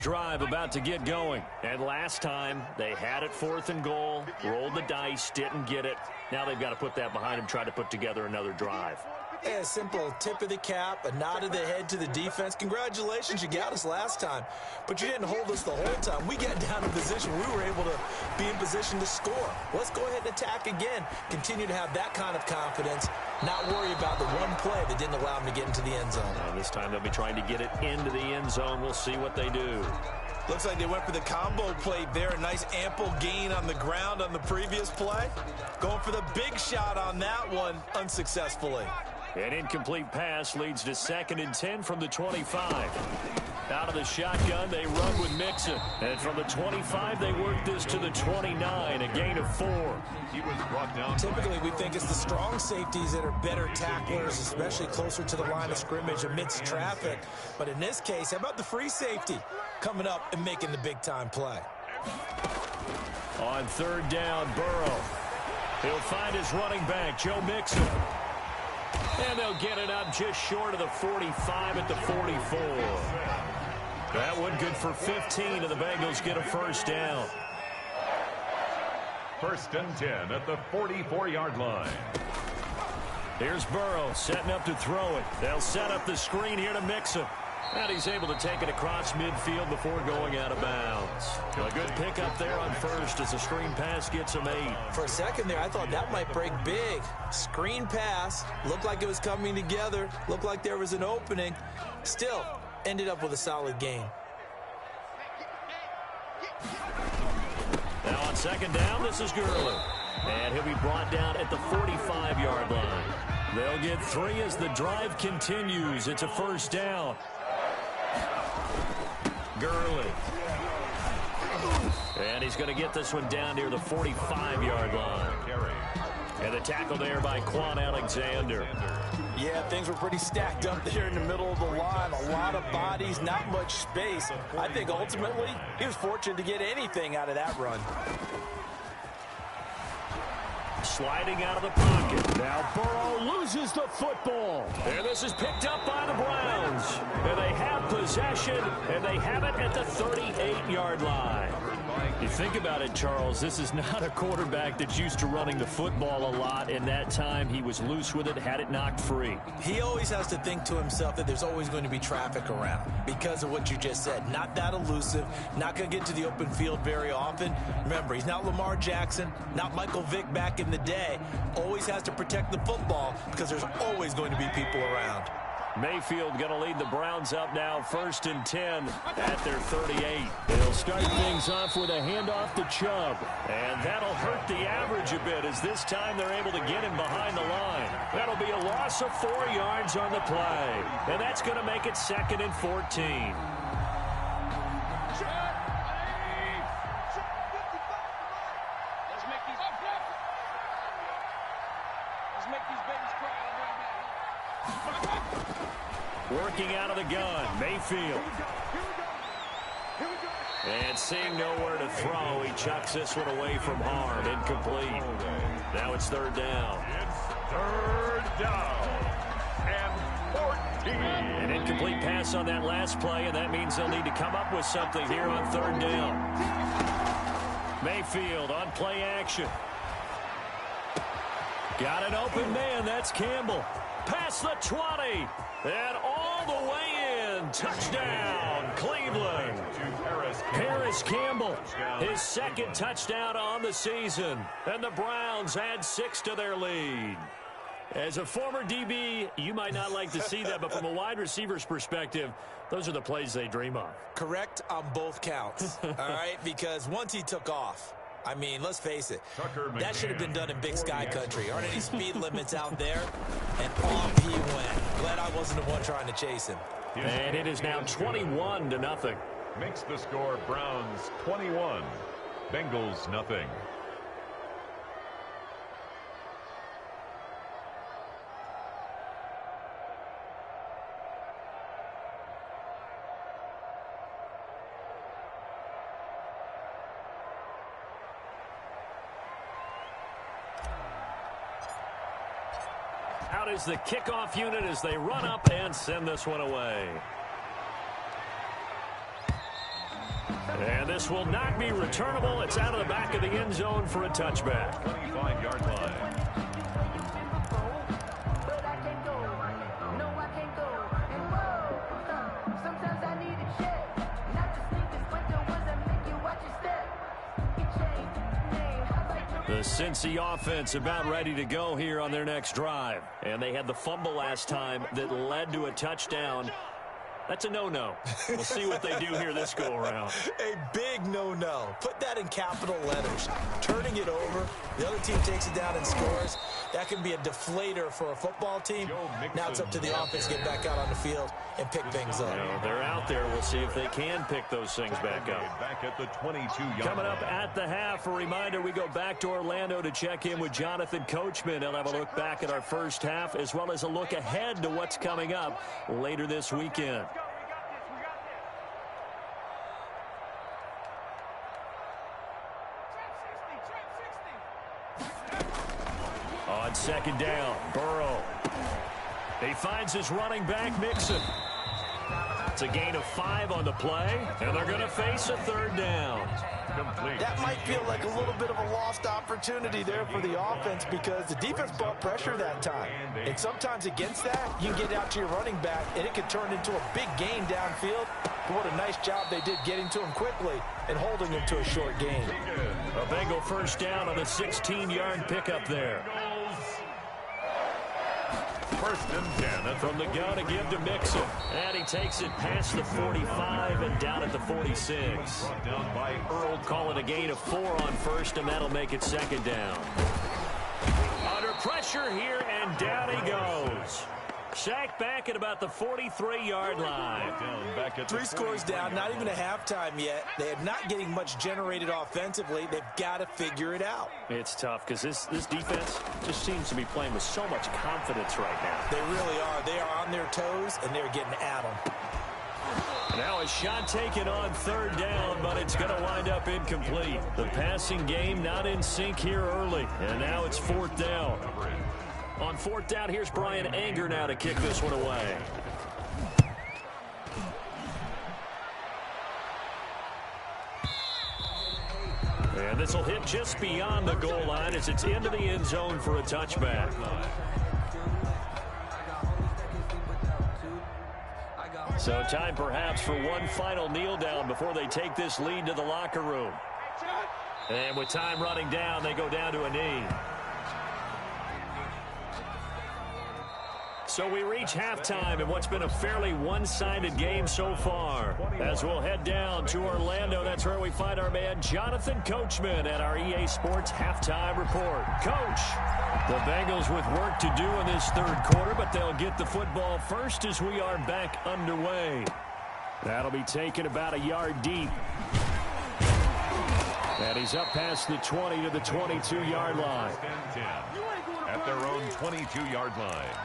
Drive about to get going. And last time, they had it 4th and goal, rolled the dice, didn't get it. Now they've got to put that behind them, try to put together another drive. A simple tip of the cap, a nod of the head to the defense. Congratulations, you got us last time. But you didn't hold us the whole time. We got down in position. We were able to be in position to score. Let's go ahead and attack again. Continue to have that kind of confidence. Not worry about the one play that didn't allow them to get into the end zone. And this time they'll be trying to get it into the end zone. We'll see what they do. Looks like they went for the combo play there. A nice ample gain on the ground on the previous play. Going for the big shot on that one unsuccessfully. An incomplete pass leads to 2nd and 10 from the 25. Out of the shotgun, they run with Mixon. And from the 25, they work this to the 29, a gain of 4. He was brought down. Typically, we think it's the strong safeties that are better tacklers, especially closer to the line of scrimmage amidst traffic. But in this case, how about the free safety coming up and making the big-time play? On 3rd down, Burrow. He'll find his running back, Joe Mixon. And they'll get it up just short of the 45 at the 44. That one good for 15, and the Bengals get a 1st down. 1st and 10 at the 44-yard line. Here's Burrow setting up to throw it. They'll set up the screen here to Mixon. And he's able to take it across midfield before going out of bounds. A good pickup there on 1st as the screen pass gets him 8. For a second there, I thought that might break big. Screen pass. Looked like it was coming together. Looked like there was an opening. Still, ended up with a solid gain. Now on 2nd down, this is Gurley. And he'll be brought down at the 45-yard line. They'll get 3 as the drive continues. It's a 1st down. Gurley. And he's going to get this one down near the 45-yard line. And the tackle there by Quan Alexander. Yeah, things were pretty stacked up there in the middle of the line. A lot of bodies, not much space. I think ultimately he was fortunate to get anything out of that run. Sliding out of the pocket. Now Burrow loses the football. And this is picked up by the Browns. And they have possession, and they have it at the 38-yard line. You think about it, Charles, this is not a quarterback that's used to running the football a lot. In that time, he was loose with it, had it knocked free. He always has to think to himself that there's always going to be traffic around because of what you just said. Not that elusive, not going to get to the open field very often. Remember, he's not Lamar Jackson, not Michael Vick back in the day. Always has to protect the football because there's always going to be people around. Mayfield going to lead the Browns up now, 1st and 10 at their 38. They'll start things off with a handoff to Chubb. And that'll hurt the average a bit as this time they're able to get him behind the line. That'll be a loss of 4 yards on the play. And that's going to make it 2nd and 14. Working out of the gun, Mayfield. And seeing nowhere to throw, he chucks this one away from harm. Incomplete. Now it's 3rd down. It's 3rd down and 14. An incomplete pass on that last play, and that means they'll need to come up with something here on 3rd down. Mayfield on play action. Got an open man, that's Campbell. Past the 20. And all the way in. Touchdown, Cleveland. Harris Campbell, his 2nd touchdown on the season. And the Browns add 6 to their lead. As a former DB, you might not like to see that, but from a wide receiver's perspective, those are the plays they dream of. Correct on both counts, all right? Because once he took off, I mean, let's face it, that should have been done in Big Sky Country. Aren't any speed limits out there? And off he went. Glad I wasn't the one trying to chase him. And it is now 21-0. Makes the score Browns 21, Bengals nothing. Out is the kickoff unit as they run up and send this one away. And this will not be returnable. It's out of the back of the end zone for a touchback. 25-yard line. The Cincy offense about ready to go here on their next drive. And they had the fumble last time that led to a touchdown. That's a no-no. We'll see what they do here this go-around. A big no-no. Put that in capital letters. Turning it over, the other team takes it down and scores. That can be a deflator for a football team. Now it's up to the offense to get back out on the field and pick things up. They're out there. We'll see if they can pick those things back up. Back at the 22-yard Coming up at the half, a reminder, we go back to Orlando to check in with Jonathan Coachman. He'll have a look back at our first half as well as a look ahead to what's coming up later this weekend. On second down, Burrow. He finds his running back, Mixon. It's a gain of 5 on the play, and they're going to face a third down. complete. That might feel like a little bit of a lost opportunity there for the offense because the defense brought pressure that time. And sometimes against that, you can get out to your running back, and it could turn into a big gain downfield. But what a nice job they did getting to him quickly and holding him to a short gain. A Bengal first down on a 16-yard pickup there. First and 10 from the gun to give to Mixon. And he takes it past the 45 and down at the 46. brought down by Earl calling a gain of 4 on first, and that'll make it second down. Under pressure here, and down he goes. Sacked back at about the 43-yard line. Back at 3 scores down, not even a halftime yet. They are not getting much generated offensively. They've got to figure it out. It's tough because this defense just seems to be playing with so much confidence right now. They really are. They are on their toes, and they're getting at them. Now a shot taken on third down, but it's going to wind up incomplete. The passing game not in sync here early, and now it's fourth down. On fourth down, here's Brian Anger now to kick this one away. And this will hit just beyond the goal line as it's into the end zone for a touchback. So time perhaps for one final kneel down before they take this lead to the locker room. And with time running down, they go down to a knee. So we reach halftime in what's been a fairly one-sided game so far. As we'll head down to Orlando, that's where we find our man Jonathan Coachman at our EA Sports Halftime Report. Coach, the Bengals with work to do in this third quarter, but they'll get the football first as we are back underway. That'll be taken about a yard deep. And he's up past the 20 to the 22-yard line. At their own 22-yard line.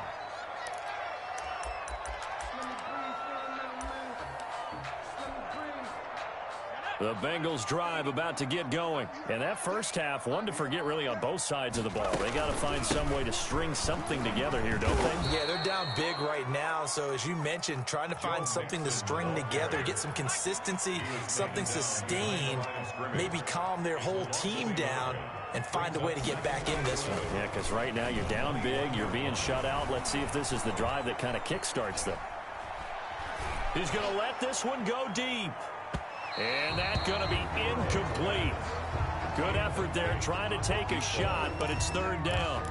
The Bengals drive about to get going. And that first half, one to forget really on both sides of the ball. They got to find some way to string something together here, don't they? Yeah, they're down big right now. So as you mentioned, trying to find something to string together, get some consistency, something sustained, maybe calm their whole team down and find a way to get back in this one. Yeah, because right now you're down big, you're being shut out. Let's see if this is the drive that kind of kickstarts them. He's going to let this one go deep. And that's going to be incomplete. Good effort there trying to take a shot, but it's third down.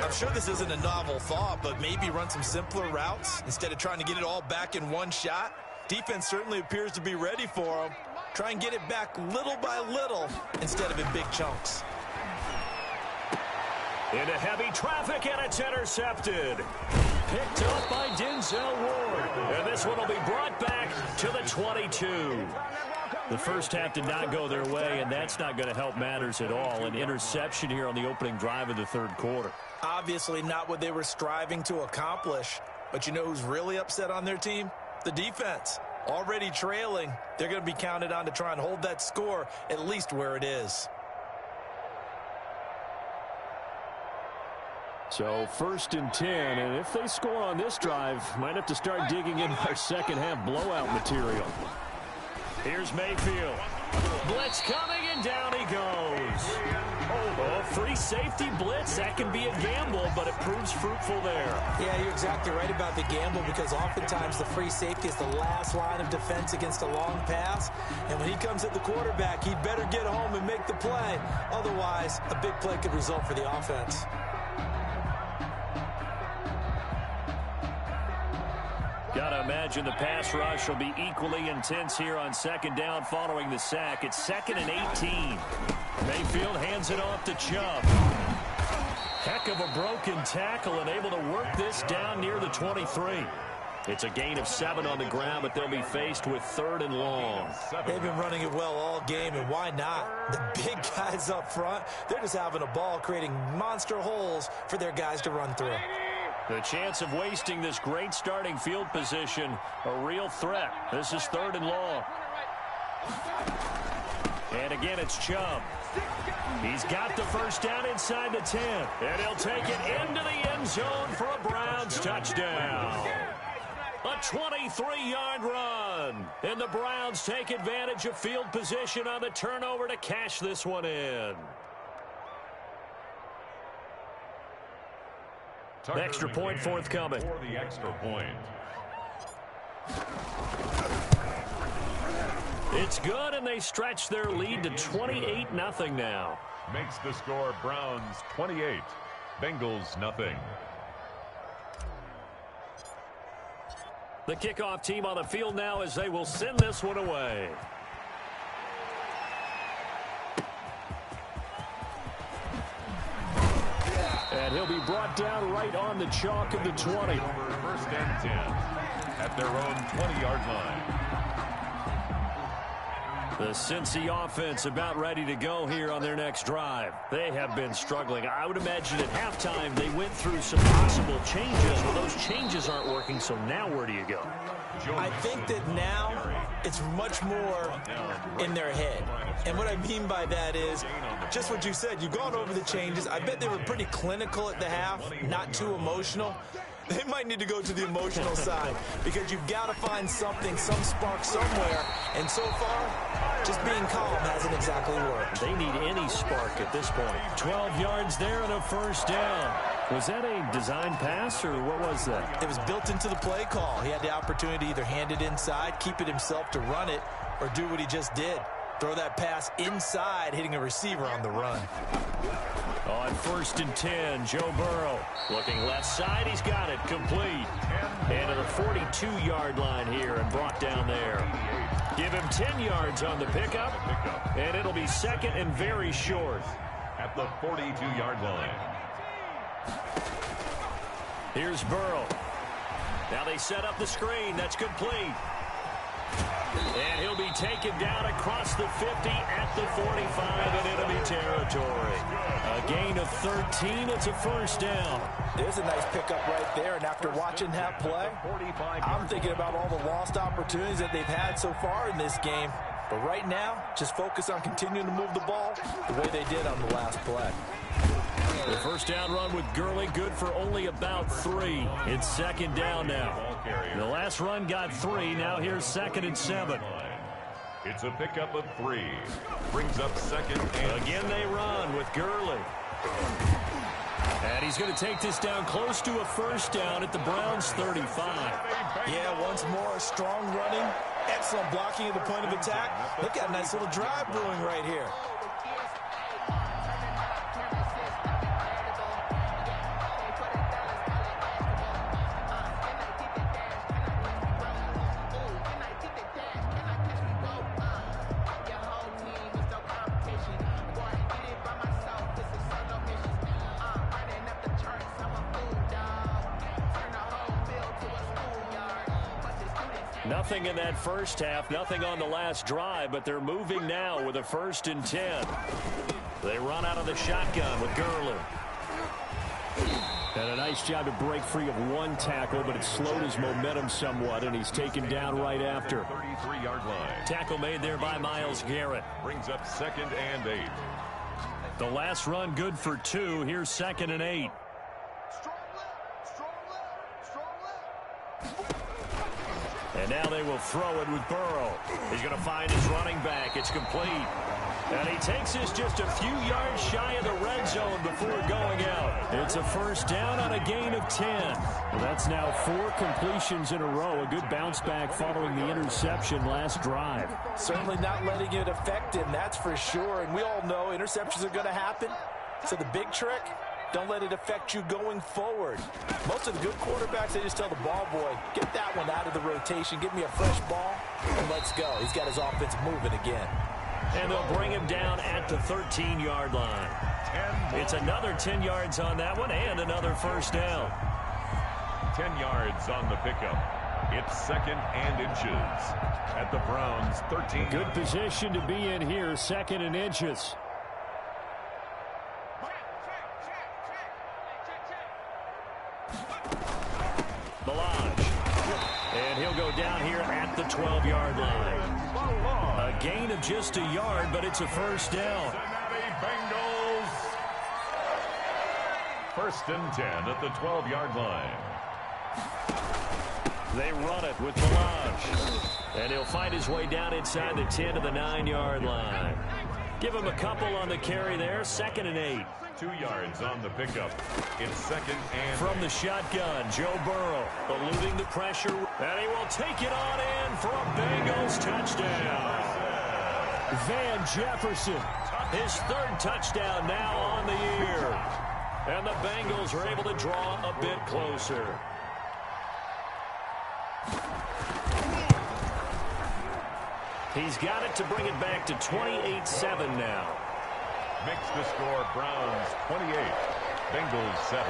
I'm sure this isn't a novel thought, but maybe run some simpler routes instead of trying to get it all back in one shot. Defense certainly appears to be ready for them. Try and get it back little by little instead of in big chunks. Into heavy traffic, and it's intercepted. Picked up by Denzel Ward. And this one will be brought back to the 22. The first half did not go their way, and that's not going to help matters at all. An interception here on the opening drive of the third quarter. Obviously not what they were striving to accomplish. But you know who's really upset on their team? The defense. Already trailing. They're going to be counted on to try and hold that score at least where it is. So first and 10, and if they score on this drive, might have to start digging in our second half blowout material. Here's Mayfield. Blitz coming, and down he goes. Oh, free safety blitz, that can be a gamble, but it proves fruitful there. Yeah, you're exactly right about the gamble, because oftentimes the free safety is the last line of defense against a long pass. And when he comes at the quarterback, he'd better get home and make the play. Otherwise, a big play could result for the offense. Gotta imagine the pass rush will be equally intense here on second down following the sack. It's 2nd and 18. Mayfield hands it off to Chubb. Heck of a broken tackle, and able to work this down near the 23. It's a gain of 7 on the ground, but they'll be faced with 3rd and long. They've been running it well all game, and why not? The big guys up front, they're just having a ball, creating monster holes for their guys to run through. The chance of wasting this great starting field position, a real threat. This is 3rd and long. And again, it's Chubb. He's got the first down inside the 10. And he'll take it into the end zone for a Browns touchdown. A 23-yard run. And the Browns take advantage of field position on the turnover to cash this one in. Extra point forthcoming. For the extra point. It's good, and they stretch their lead to 28-0 now. Makes the score Browns 28, Bengals nothing. The kickoff team on the field now as they will send this one away. And he'll be brought down right on the chalk of the 20. 1st and 10 at their own 20-yard line. The Cincy offense about ready to go here on their next drive. They have been struggling. I would imagine at halftime they went through some possible changes. Well, those changes aren't working, so now where do you go? I think that now it's much more in their head. And what I mean by that is just what you said. You've gone over the changes. I bet they were pretty clinical at the half, not too emotional. They might need to go to the emotional side, because you've got to find something, some spark somewhere. And so far, just being calm hasn't exactly worked. They need any spark at this point. 12 yards there and a first down. Was that a design pass, or what was that? It was built into the play call. He had the opportunity to either hand it inside, keep it himself to run it, or do what he just did. Throw that pass inside, hitting a receiver on the run. On 1st and 10, Joe Burrow looking left side. He's got it complete. And to the 42-yard line here and brought down there. Give him 10 yards on the pickup, and it'll be 2nd and very short. At the 42-yard line. Here's Burrow. Now they set up the screen. That's complete. And he'll be taken down across the 50 at the 45 and enemy territory. A gain of 13. It's a first down. There's a nice pickup right there, and after watching that play, I'm thinking about all the lost opportunities that they've had so far in this game. But right now, just focus on continuing to move the ball the way they did on the last play. The first down run with Gurley, good for only about 3. It's 2nd down now. The last run got 3. Now here's 2nd and 7. It's a pickup of 3. Brings up 2nd and again they run with Gurley. And he's going to take this down close to a first down at the Browns' 35. Yeah, once more, strong running, excellent blocking at the point of attack. Look at a nice little drive brewing right here. Nothing in that first half, nothing on the last drive, but they're moving now with a 1st and 10. They run out of the shotgun with Gurley. And a nice job to break free of one tackle, but it slowed his momentum somewhat, and he's taken down right after. 33-yard line. Tackle made there by Myles Garrett. Brings up 2nd and 8. The last run good for 2. Here's 2nd and 8. And And now they will throw it with Burrow. He's going to find his running back. It's complete. And he takes us just a few yards shy of the red zone before going out. It's a first down on a gain of 10. Well, that's now 4 completions in a row. A good bounce back following the interception last drive. Certainly not letting it affect him, that's for sure. And we all know interceptions are going to happen. So the big trick, don't let it affect you going forward. Most of the good quarterbacks, they just tell the ball boy, get that one out of the rotation, give me a fresh ball, and let's go. He's got his offense moving again. And they'll bring him down at the 13-yard line. It's another 10 yards on that one and another first down. 10 yards on the pickup. It's 2nd and inches at the Browns' 13. Good position to be in here, 2nd and inches. And he'll go down here at the 12-yard line. A gain of just a yard, but it's a first down. Bengals. 1st and 10 at the 12-yard line. They run it with Melange. And he'll find his way down inside the 10 to the 9-yard line. Give him a couple on the carry there, 2nd and 8. 2 yards on the pickup. It's 2nd and from the shotgun, Joe Burrow eluding the pressure, and he will take it on in for a Bengals touchdown. Van Jefferson, his 3rd touchdown now on the year. And the Bengals are able to draw a bit closer. He's got it to bring it back to 28-7 now. Makes the score Browns 28, Bengals 7.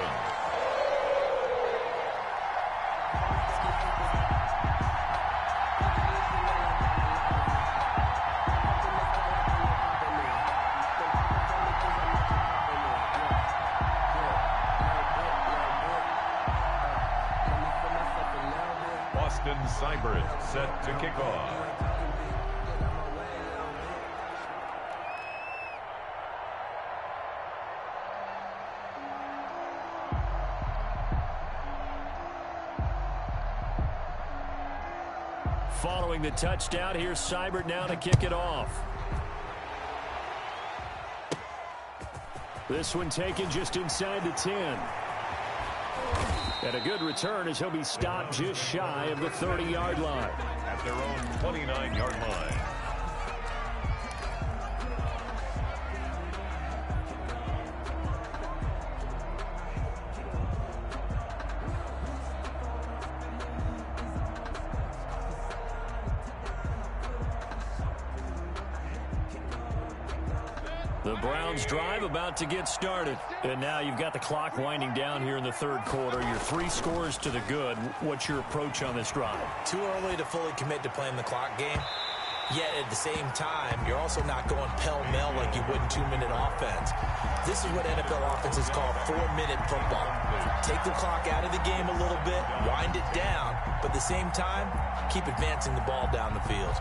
Austin Seibert set to kick off. Following the touchdown, here's Seibert now to kick it off. This one taken just inside the 10. And a good return as he'll be stopped just shy of the 30-yard line. At their own 29-yard line. The Browns drive about to get started. And now you've got the clock winding down here in the 3rd quarter. You're 3 scores to the good. What's your approach on this drive? Too early to fully commit to playing the clock game. Yet at the same time, you're also not going pell-mell like you would in 2-minute offense. This is what NFL offenses call 4-minute football. Take the clock out of the game a little bit, wind it down, but at the same time, keep advancing the ball down the field.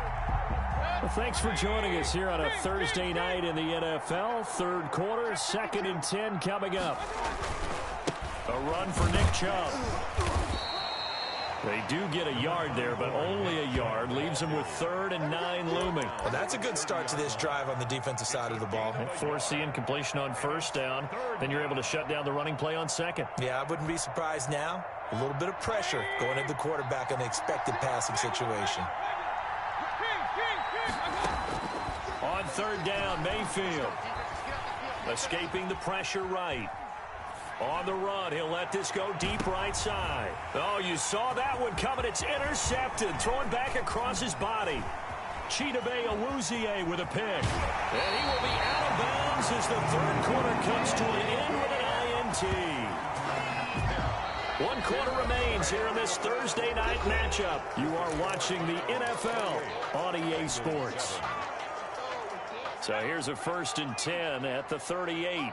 Well, thanks for joining us here on a Thursday night in the NFL. 3rd quarter, 2nd and 10 coming up. A run for Nick Chubb. They do get a yard there, but only a yard. Leaves them with 3rd and 9 looming. Well, that's a good start to this drive on the defensive side of the ball. Force the incompletion on 1st down. Then you're able to shut down the running play on 2nd. Yeah, I wouldn't be surprised now. A little bit of pressure going at the quarterback on the expected passing situation. On 3rd down, Mayfield. Escaping the pressure right. On the run, he'll let this go deep right side. Oh, you saw that one coming. It's intercepted. Throwing back across his body. Chidobe Awuzie with a pick. And he will be out of bounds as the 3rd quarter comes to an end with an INT. 1 quarter remains here in this Thursday night matchup. You are watching the NFL on EA Sports. So here's a 1st and 10 at the 38.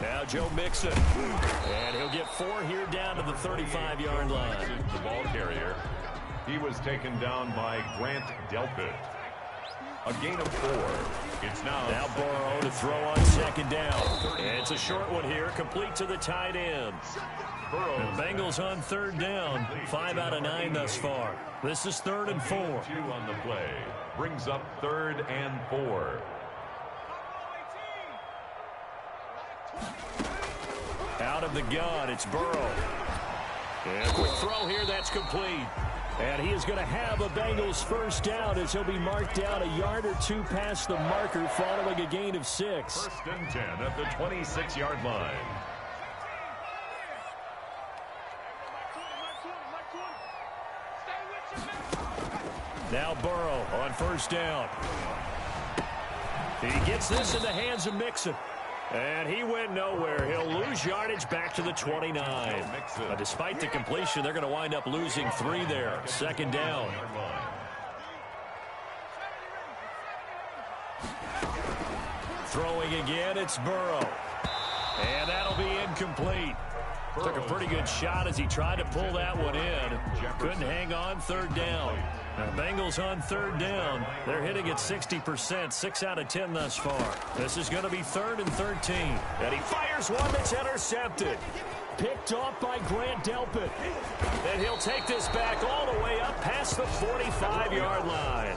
Now Joe Mixon. And he'll get 4 here down to the 35-yard line. The ball carrier. He was taken down by Grant Delpit. A gain of 4. It's now Burrow to throw on second down. It's a short one here, complete to the tight end. The Bengals on third down, 5 out of 9 thus far. This is 3rd and 4. 2 on the play. Brings up 3rd and 4. Out of the gun, it's Burrow. And a quick throw here, that's complete. And he is going to have a Bengals first down as he'll be marked down a yard or 2 past the marker following a gain of 6. 1st and 10 at the 26-yard line. Now Burrow on first down. He gets this in the hands of Mixon. And he went nowhere. He'll lose yardage back to the 29. Despite the completion, they're going to wind up losing 3 there. 2nd down. Throwing again, it's Burrow. And that'll be incomplete. Took a pretty good shot as he tried to pull that one in. Couldn't hang on, 3rd down. Now, Bengals on 3rd down. They're hitting at 60%, 6 out of 10 thus far. This is going to be 3rd and 13. And he fires one that's intercepted. Picked off by Grant Delpit. And he'll take this back all the way up past the 45-yard line.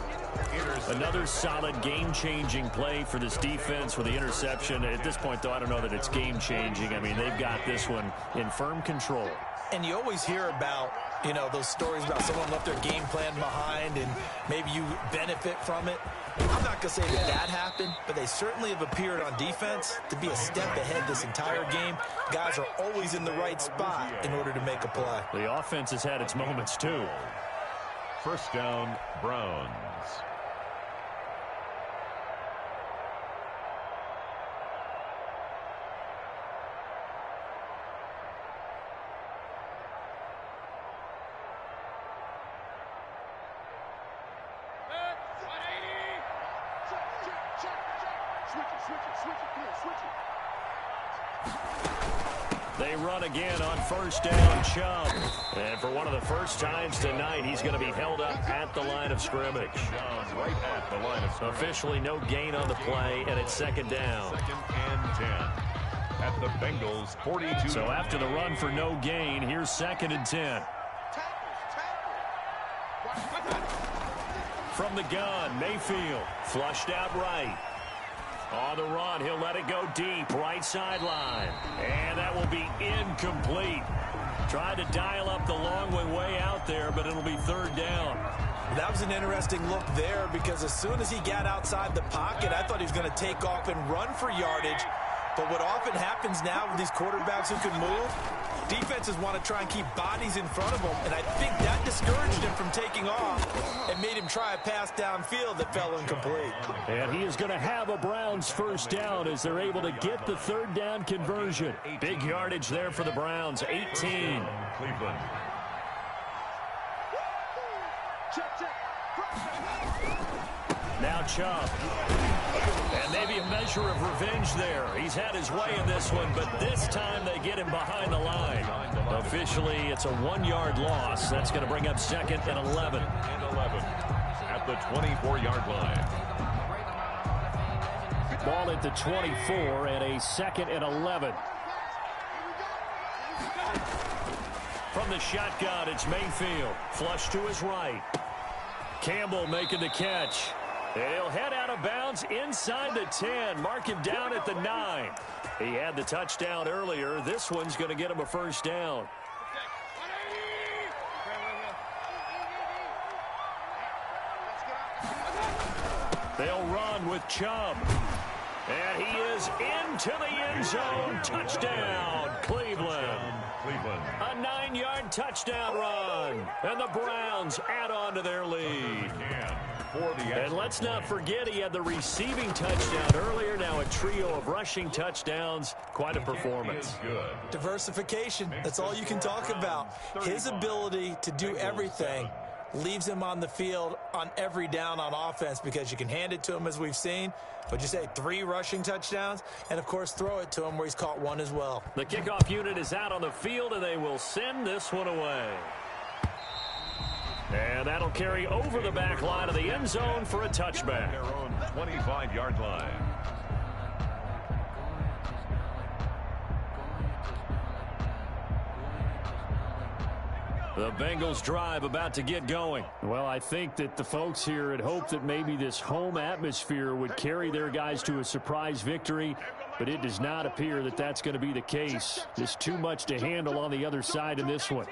Another solid game-changing play for this defense with the interception. At this point, though, I don't know that it's game-changing. I mean, they've got this one in firm control. And you always hear about, you know, those stories about someone left their game plan behind and maybe you benefit from it. I'm not going to say that happened, but they certainly have appeared on defense to be a step ahead this entire game. Guys are always in the right spot in order to make a play. The offense has had its moments, too. 1st down, Browns. They run again on first down, Chubb. And for one of the first times tonight, he's going to be held up at the line of scrimmage. Right at the line of scrimmage. Officially no gain on the play, and it's 2nd down. 2nd and 10 at the Bengals 42. So after the run for no gain, here's 2nd and 10. From the gun, Mayfield flushed out right. On the run, he'll let it go deep, right sideline. And that will be incomplete. Tried to dial up the long way out there, but it'll be 3rd down. That was an interesting look there because as soon as he got outside the pocket, I thought he was going to take off and run for yardage. But what often happens now with these quarterbacks who can move, defenses want to try and keep bodies in front of them, and I think that discouraged him from taking off and made him try a pass downfield that fell incomplete. And he is going to have a Browns first down as they're able to get the 3rd down conversion. Big yardage there for the Browns, 18. Cleveland. Now Chubb. And maybe a measure of revenge there. He's had his way in this one, but this time they get him behind the line. Officially, it's a 1-yard loss. That's going to bring up 2nd and 11. At the 24-yard line. Ball at the 24 and a 2nd and 11. From the shotgun, it's Mayfield. Flush to his right. Campbell making the catch. And he'll head out of bounds inside the 10. Mark him down at the 9. He had the touchdown earlier. This one's going to get him a first down. They'll run with Chubb. And he is into the end zone. Touchdown, Cleveland. A 9-yard touchdown run. And the Browns add on to their lead. And let's not forget he had the receiving touchdown earlier. Now a trio of rushing touchdowns. Quite a performance. Diversification. That's all you can talk about. His ability to do everything leaves him on the field on every down on offense because you can hand it to him as we've seen. Would you say 3 rushing touchdowns? And, of course, throw it to him where he's caught 1 as well. The kickoff unit is out on the field, and they will send this one away. And that'll That'll carry over the back line of the end zone for a touchback. Their own 25-yard line. The Bengals drive about to get going. Well, I think that the folks here had hoped that maybe this home atmosphere would carry their guys to a surprise victory, but it does not appear that that's going to be the case. There's too much to handle on the other side in this one.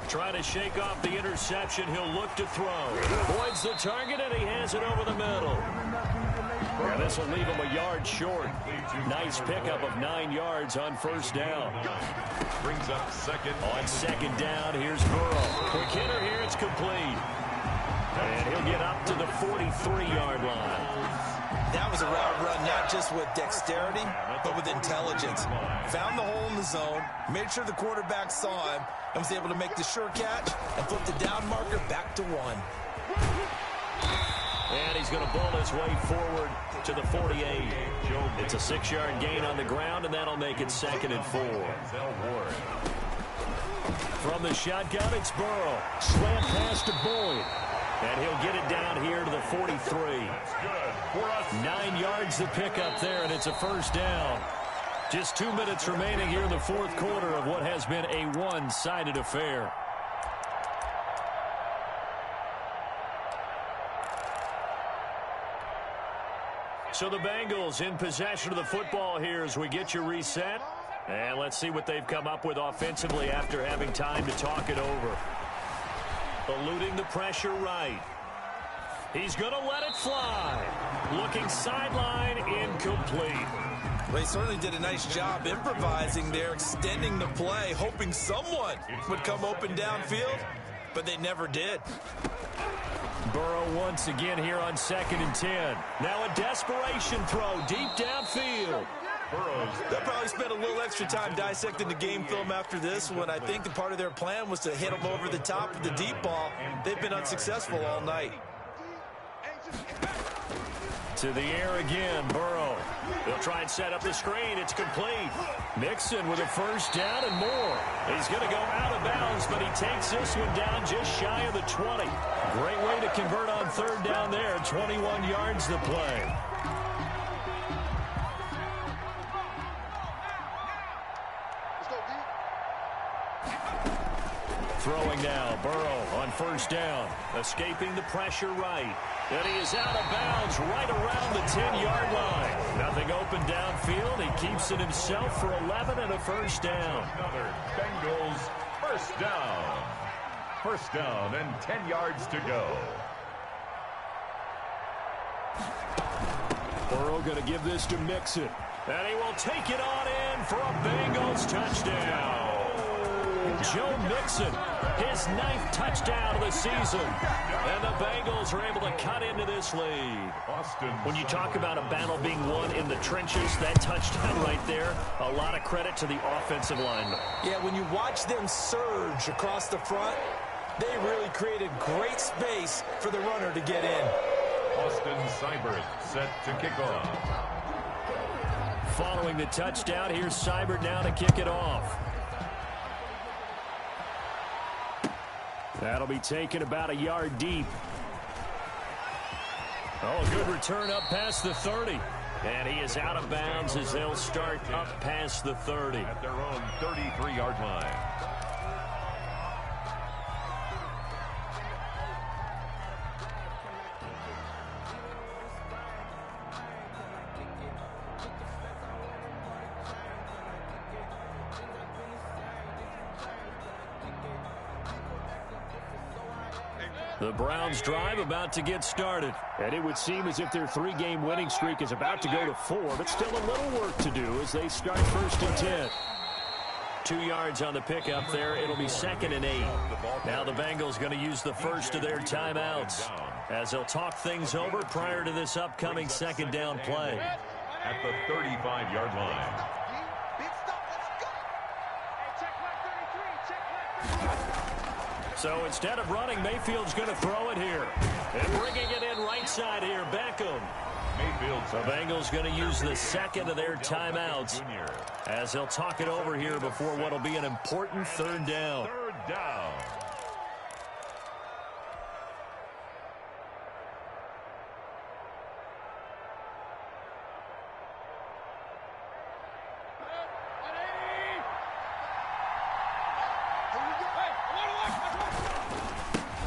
Trying to shake off the interception. He'll look to throw. Avoids the target, and he has it over the middle. And this will leave him a yard short. Nice pickup of 9 yards on first down. Brings up second. On second down, here's Burrow. Quick hitter here, it's complete. And he'll get up to the 43-yard line. That was a route run not just with dexterity, but with intelligence. Found the hole in the zone, made sure the quarterback saw him, and was able to make the sure catch and flip the down marker back to 1. And he's going to bowl his way forward to the 48. It's a 6-yard gain on the ground, and that'll make it 2nd and 4. From the shotgun, it's Burrow. Slant pass to Boyd. And he'll get it down here to the 43. 9 yards to pick up there, and it's a first down. Just 2 minutes remaining here in the fourth quarter of what has been a one-sided affair. So the Bengals in possession of the football here as we get you reset. And let's see what they've come up with offensively after having time to talk it over. Eluding the pressure right. He's going to let it fly. Looking sideline, incomplete. Well, he certainly did a nice job improvising there, extending the play, hoping someone would come open downfield, but they never did. Burrow once again here on 2nd and 10. Now a desperation throw deep downfield. They'll probably spend a little extra time dissecting the game film after this one. I think the part of their plan was to hit them over the top with the deep ball. They've been unsuccessful all night. To the air again, Burrow. They'll try and set up the screen. It's complete. Mixon with a first down and more. He's going to go out of bounds, but he takes this one down just shy of the 20. Great way to convert on third down there. 21 yards to play. Throwing now, Burrow on first down. Escaping the pressure right. And he is out of bounds right around the 10-yard line. Nothing open downfield. He keeps it himself for 11 and a first down. Another Bengals first down. First down and 10 yards to go. Burrow going to give this to Mixon. And he will take it on in for a Bengals touchdown. Joe Mixon, his 9th touchdown of the season. And the Bengals are able to cut into this lead. When you talk about a battle being won in the trenches, that touchdown right there, a lot of credit to the offensive linemen. Yeah, when you watch them surge across the front, they really created great space for the runner to get in. Austin Seibert set to kick off. Following the touchdown, here's Seibert now to kick it off. That'll be taken about a yard deep. Oh, good return up past the 30. And he is out of bounds as they'll start up past the 30. At their own 33-yard line. The Browns drive about to get started. And it would seem as if their 3-game winning streak is about to go to 4, but still a little work to do as they start 1st and 10. 2 yards on the pickup there. It'll be 2nd and 8. Now the Bengals going to use the first of their timeouts as they'll talk things over prior to this upcoming 2nd down play. At the 35-yard line. So instead of running, Mayfield's going to throw it here. And bringing it in right side here, Beckham. The Bengals going to use the 2nd of their timeouts as they'll talk it over here before what will be an important 3rd down. down.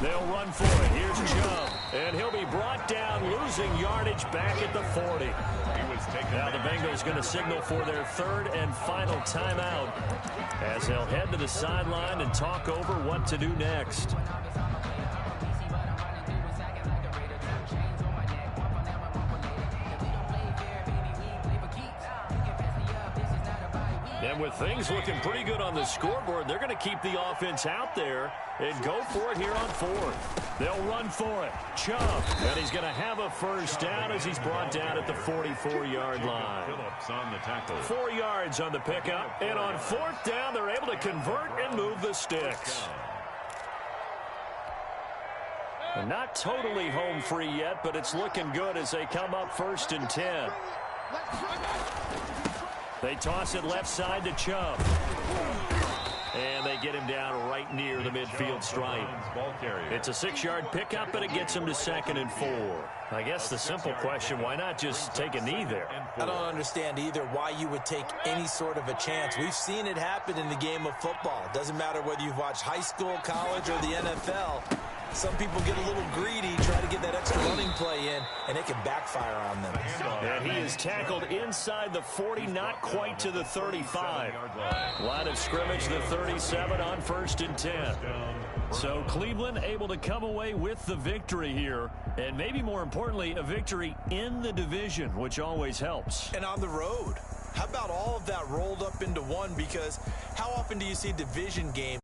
They'll run for it. Here's Chubb. And he'll be brought down, losing yardage back at the 40. Now the Bengals going to signal for their third and final timeout as they'll head to the sideline and talk over what to do next. And with things looking pretty good on the scoreboard, they're going to keep the offense out there and go for it here on fourth. They'll run for it. Chubb. And he's going to have a first down as he's brought down at the 44-yard line. Phillips on the tackle. 4 yards on the pickup. And on fourth down, they're able to convert and move the sticks. And not totally home free yet, but it's looking good as they come up 1st and 10. They toss it left side to Chubb. And they get him down right near the midfield stripe. It's a 6-yard pickup, but it gets him to 2nd and 4. I guess the simple question, why not just take a knee there? I don't understand either why you would take any sort of a chance. We've seen it happen in the game of football. It doesn't matter whether you've watched high school, college, or the NFL. Some people get a little greedy, try to get that extra running play in, and it can backfire on them. And he is tackled inside the 40, not quite to the 35. Line of scrimmage, the 37 on 1st and 10. So Cleveland able to come away with the victory here, and maybe more importantly, a victory in the division, which always helps. And on the road. How about all of that rolled up into one? Because how often do you see division games